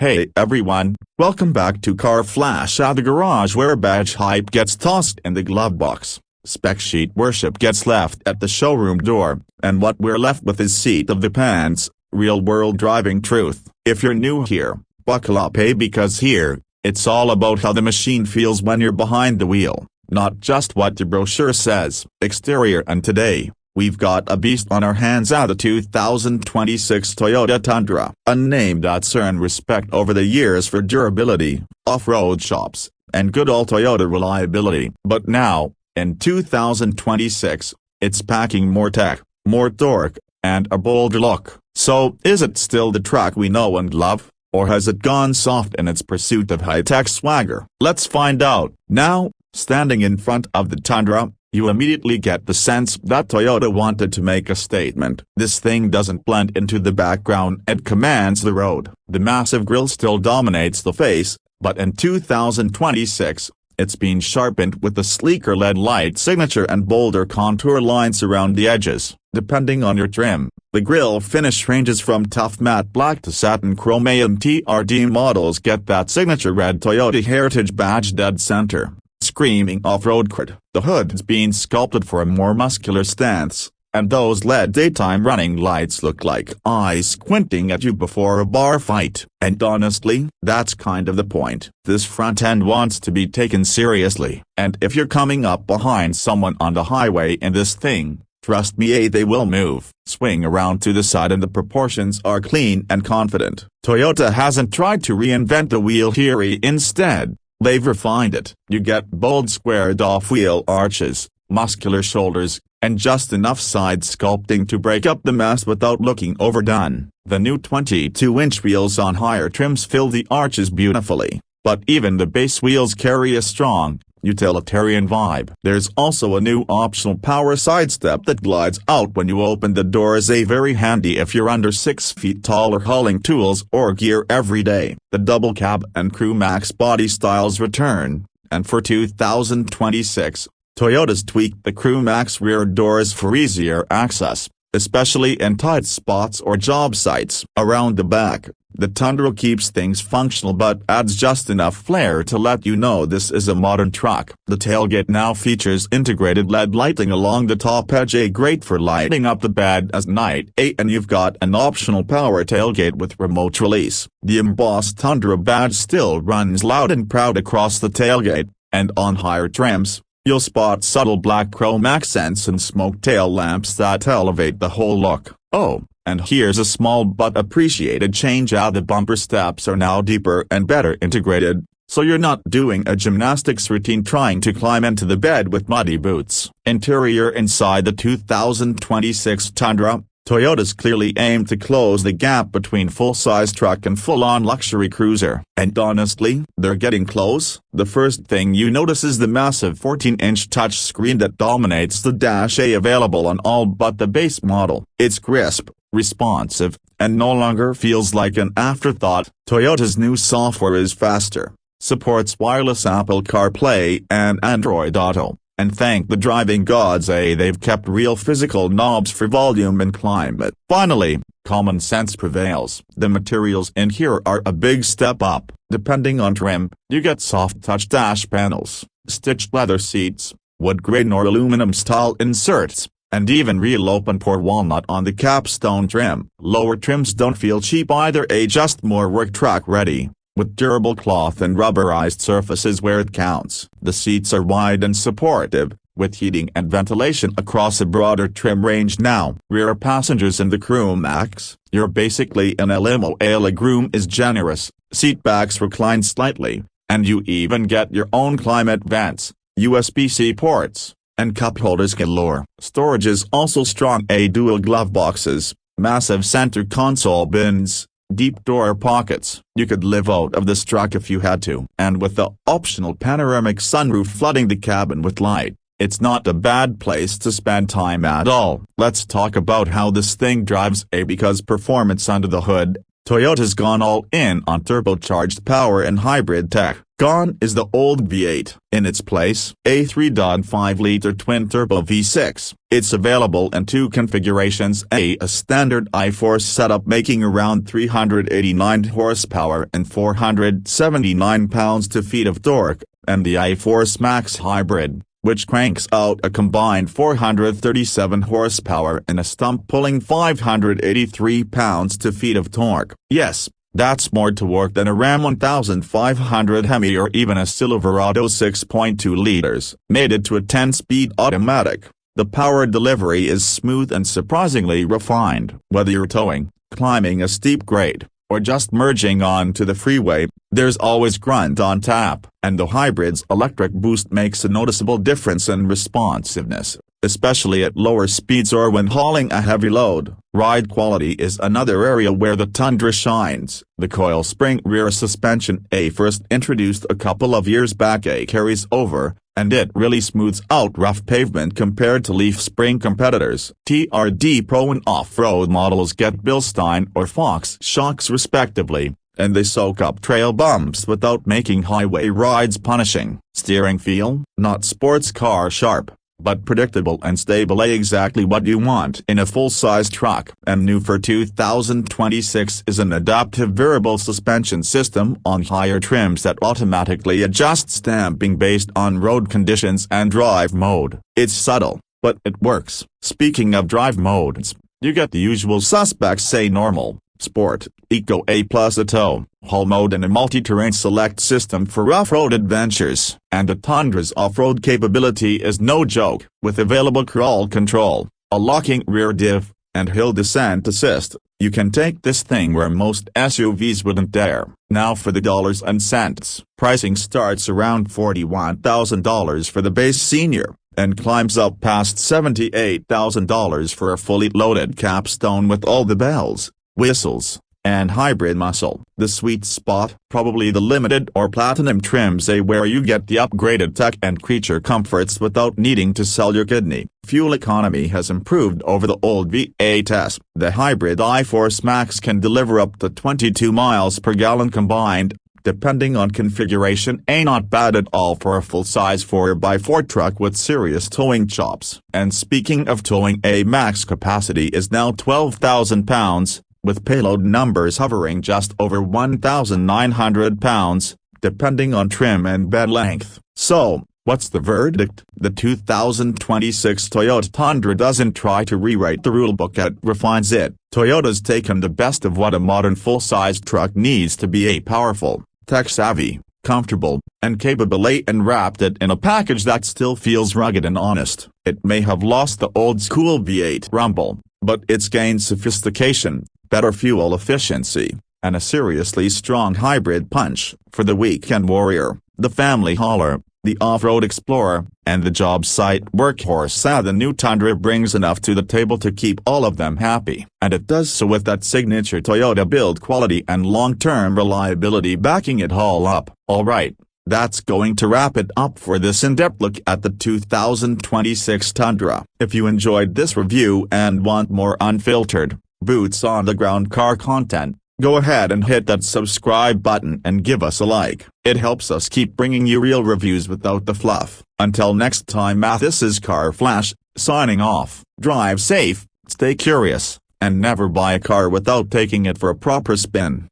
Hey everyone, welcome back to Car Flash at the garage where badge hype gets tossed in the glove box, spec sheet worship gets left at the showroom door, and what we're left with is seat of the pants, real-world driving truth. If you're new here, buckle up because here, it's all about how the machine feels when you're behind the wheel, not just what the brochure says. Exterior. And today, we've got a beast on our hands at the 2026 Toyota Tundra. A name that's earned respect over the years for durability, off-road shops, and good old Toyota reliability. But now, in 2026, it's packing more tech, more torque, and a bolder look. So, is it still the truck we know and love, or has it gone soft in its pursuit of high-tech swagger? Let's find out. Now, standing in front of the Tundra, you immediately get the sense that Toyota wanted to make a statement. This thing doesn't blend into the background, it commands the road. The massive grille still dominates the face, but in 2026, it's been sharpened with a sleeker LED light signature and bolder contour lines around the edges. Depending on your trim, the grille finish ranges from tough matte black to satin chrome. And TRD models get that signature red Toyota Heritage badge dead center, screaming off-road cred. The hood has been sculpted for a more muscular stance, and those LED daytime running lights look like eyes squinting at you before a bar fight. And honestly, that's kind of the point. This front end wants to be taken seriously, and if you're coming up behind someone on the highway in this thing, trust me, they will move, swing around to the side, and the proportions are clean and confident. Toyota hasn't tried to reinvent the wheel here. Instead, they've refined it. You get bold squared-off wheel arches, muscular shoulders, and just enough side sculpting to break up the mass without looking overdone. The new 22-inch wheels on higher trims fill the arches beautifully, but even the base wheels carry a strong, utilitarian vibe. There's also a new optional power sidestep that glides out when you open the doors, very handy if you're under 6 feet tall or hauling tools or gear every day. The double cab and Crew Max body styles return, and for 2026, Toyota's tweaked the Crew Max rear doors for easier access, especially in tight spots or job sites. Around the back, the Tundra keeps things functional but adds just enough flair to let you know this is a modern truck. The tailgate now features integrated LED lighting along the top edge, great for lighting up the bed at night. And you've got an optional power tailgate with remote release. The embossed Tundra badge still runs loud and proud across the tailgate, and on higher trims, you'll spot subtle black chrome accents and smoke tail lamps that elevate the whole look. Oh, and here's a small but appreciated change: the bumper steps are now deeper and better integrated, so you're not doing a gymnastics routine trying to climb into the bed with muddy boots. Interior. Inside the 2026 Tundra, Toyota's clearly aimed to close the gap between full-size truck and full-on luxury cruiser. And honestly, they're getting close. The first thing you notice is the massive 14-inch touchscreen that dominates the dash, available on all but the base model. It's crisp, responsive, and no longer feels like an afterthought. Toyota's new software is faster, supports wireless Apple CarPlay and Android Auto. And thank the driving gods, they've kept real physical knobs for volume and climate. Finally, common sense prevails. The materials in here are a big step up. Depending on trim, you get soft touch dash panels, stitched leather seats, wood grain or aluminum style inserts, and even real open-pore walnut on the capstone trim. Lower trims don't feel cheap either, just more work truck ready, with durable cloth and rubberized surfaces where it counts. The seats are wide and supportive, with heating and ventilation across a broader trim range now. Rear passengers in the Crew Max, you're basically in a limo. A legroom is generous, seat backs recline slightly, and you even get your own climate vents, USB-C ports, and cup holders galore. Storage is also strong. Dual glove boxes, massive center console bins, deep door pockets. You could live out of this truck if you had to. And with the optional panoramic sunroof flooding the cabin with light, it's not a bad place to spend time at all. Let's talk about how this thing drives, because performance under the hood, Toyota's gone all in on turbocharged power and hybrid tech. Gone is the old V8. In its place, a 3.5-liter twin-turbo V6. It's available in two configurations: a standard I-Force setup making around 389 horsepower and 479 pounds-feet of torque, and the I-Force Max Hybrid, which cranks out a combined 437 horsepower and a stump-pulling 583 pounds-feet of torque. Yes, that's more torque than a Ram 1500 Hemi or even a Silverado 6.2 liters. Mated to a 10-speed automatic, the power delivery is smooth and surprisingly refined. Whether you're towing, climbing a steep grade, or just merging onto the freeway, there's always grunt on tap. And the hybrid's electric boost makes a noticeable difference in responsiveness, especially at lower speeds or when hauling a heavy load. Ride quality is another area where the Tundra shines. The coil spring rear suspension, first introduced a couple of years back, carries over, and it really smooths out rough pavement compared to leaf spring competitors. TRD Pro and off-road models get Bilstein or Fox shocks respectively, and they soak up trail bumps without making highway rides punishing. Steering feel, not sports car sharp, but predictable and stable, exactly what you want in a full-size truck. And new for 2026 is an adaptive variable suspension system on higher trims that automatically adjusts damping based on road conditions and drive mode. It's subtle, but it works. Speaking of drive modes, you get the usual suspects: say normal, Sport, Eco, A+ a tow, haul mode, and a multi-terrain select system for rough-road adventures. And the Tundra's off-road capability is no joke. With available crawl control, a locking rear diff, and hill descent assist, you can take this thing where most SUVs wouldn't dare. Now for the dollars and cents. Pricing starts around $41,000 for the base senior, and climbs up past $78,000 for a fully loaded capstone with all the bells, whistles, and hybrid muscle. The sweet spot, probably the limited or platinum trims, where you get the upgraded tech and creature comforts without needing to sell your kidney. Fuel economy has improved over the old V8s. The hybrid I-Force Max can deliver up to 22 miles per gallon combined, depending on configuration. Not bad at all for a full-size 4x4 truck with serious towing chops. And speaking of towing, a max capacity is now 12,000 pounds, with payload numbers hovering just over 1,900 pounds, depending on trim and bed length. So, what's the verdict? The 2026 Toyota Tundra doesn't try to rewrite the rulebook, it refines it. Toyota's taken the best of what a modern full-size truck needs to be: a powerful, tech-savvy, comfortable, and capable, and wrapped it in a package that still feels rugged and honest. It may have lost the old-school V8 rumble, but it's gained sophistication, better fuel efficiency, and a seriously strong hybrid punch. For the weekend warrior, the family hauler, the off-road explorer, and the job site workhorse, the new Tundra brings enough to the table to keep all of them happy. And it does so with that signature Toyota build quality and long-term reliability backing it all up. Alright, that's going to wrap it up for this in-depth look at the 2026 Tundra. If you enjoyed this review and want more unfiltered, boots-on-the-ground car content, go ahead and hit that subscribe button and give us a like. It helps us keep bringing you real reviews without the fluff. Until next time, this is Car Flash, signing off. Drive safe, stay curious, and never buy a car without taking it for a proper spin.